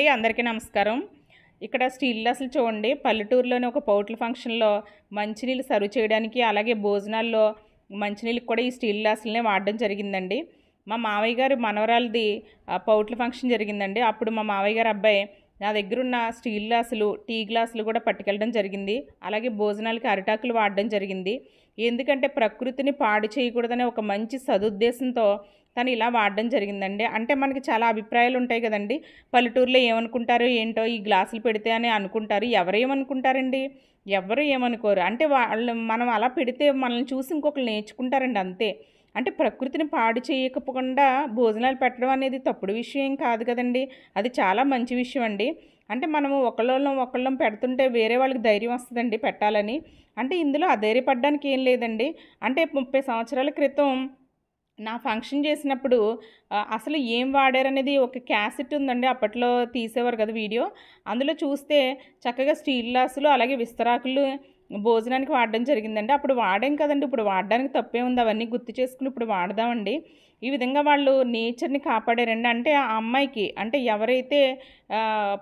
అందరికీ నమస్కారం. ఇక్కడ స్టీల్ గ్లాసులు చూడండి. పల్లెటూరులోని ఒక పౌట్ల ఫంక్షన్‌లో మంచినీళ్ళు సర్వ్ చేయడానికి, అలాగే భోజనాల్లో మంచినీళ్ళకి కూడా ఈ స్టీల్ గ్లాసులనే వాడడం జరిగిందండి. మా మావయ్య గారి మనవరాలిది పౌట్ల ఫంక్షన్ జరిగిందండి. అప్పుడు మా మావయ్య గారి అబ్బాయి నా దగ్గరున్న స్టీల్ గ్లాసులు, టీ గ్లాసులు కూడా పట్టుకెళ్ళడం జరిగింది. అలాగే భోజనాలకి అరిటాకులు వాడడం జరిగింది. ఎందుకంటే ప్రకృతిని పాడు చేయకూడదనే ఒక మంచి సదుద్దేశంతో తను ఇలా వాడడం జరిగిందండి. అంటే మనకి చాలా అభిప్రాయాలు ఉంటాయి కదండీ! పల్లెటూరులో ఏమనుకుంటారో ఏంటో ఈ గ్లాసులు పెడితే అని అనుకుంటారు. ఎవరేమనుకుంటారండి? ఎవ్వరు ఏమనుకోరు. అంటే మనం అలా పెడితే మనల్ని చూసి ఇంకొకళ్ళు నేర్చుకుంటారండి అంతే. అంటే ప్రకృతిని పాడు చేయకపోకుండా భోజనాలు పెట్టడం అనేది తప్పుడు విషయం కాదు కదండీ! అది చాలా మంచి విషయం అండి. అంటే మనము ఒకళ్ళం పెడుతుంటే వేరే వాళ్ళకి ధైర్యం వస్తదండి పెట్టాలని. అంటే ఇందులో అధైర్యపడడానికి ఏం లేదండి. అంటే 30 సంవత్సరాల క్రితం నా ఫంక్షన్ చేసినప్పుడు అసలు ఏం వాడారనేది ఒక క్యాసెట్ ఉందండి. అప్పట్లో తీసేవారు కదా వీడియో. అందులో చూస్తే చక్కగా స్టీల్ గ్లాసులు, అలాగే విస్తరాకులు భోజనానికి వాడడం జరిగిందండి. అప్పుడు వాడాం కదండీ! ఇప్పుడు వాడడానికి తప్పేముంది? అవన్నీ గుర్తు చేసుకొని ఇప్పుడు వాడదామండి. ఈ విధంగా వాళ్ళు నేచర్‌ని కాపాడారండి. అంటే ఆ అమ్మాయికి అంటే ఎవరైతే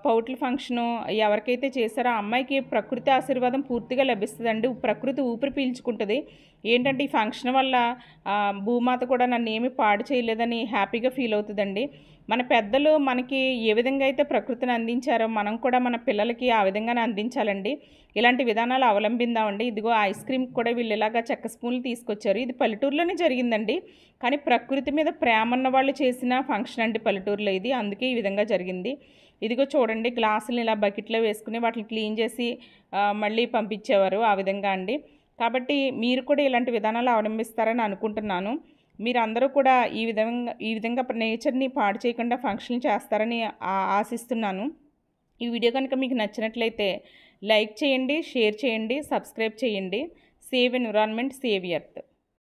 పౌట్ల ఫంక్షను ఎవరికైతే చేశారో ఆ అమ్మాయికి ప్రకృతి ఆశీర్వాదం పూర్తిగా లభిస్తదండి. ప్రకృతి ఊపిరి పీల్చుకుంటది. ఏంటంటే ఈ ఫంక్షన్ వల్ల భూమాత కూడా నన్నేమి పాడు చేయలేదని హ్యాపీగా ఫీల్ అవుతదండి. మన పెద్దలు మనకి ఏ విధంగా అయితే ప్రకృతిని అందించారో మనం కూడా మన పిల్లలకి ఆ విధంగానే అందించాలండి. ఇలాంటి విధానాలు అవలంబిద్దామండి. ఇదిగో ఐస్ క్రీమ్‌కి కూడా వీళ్ళు ఇలాగా చెక్క స్పూన్లు తీసుకొచ్చారు. ఇది పల్లెటూరులోనే జరిగిందండి. కానీ ప్రకృతి మీద ప్రేమ ఉన్న వాళ్ళు చేసిన ఫంక్షన్ అండి పల్లెటూరులో ఇది. అందుకే ఈ విధంగా జరిగింది. ఇదిగో చూడండి గ్లాసులని ఇలా బకెట్‌లో వేసుకొని వాటిని క్లీన్ చేసి మళ్ళీ పంపించేవారు ఆ విధంగా అండి. కాబట్టి మీరు కూడా ఇలాంటి విధానాలు అవలంబిస్తారని అనుకుంటున్నాను. మీరందరూ కూడా ఈ విధంగా నేచర్‌ని పాడు చేయకుండా ఫంక్షన్‌లు చేస్తారని ఆశిస్తున్నాను. ఈ వీడియో కనుక మీకు నచ్చినట్లయితే లైక్ చేయండి, షేర్ చేయండి, సబ్స్క్రైబ్ చేయండి. Save environment, save earth.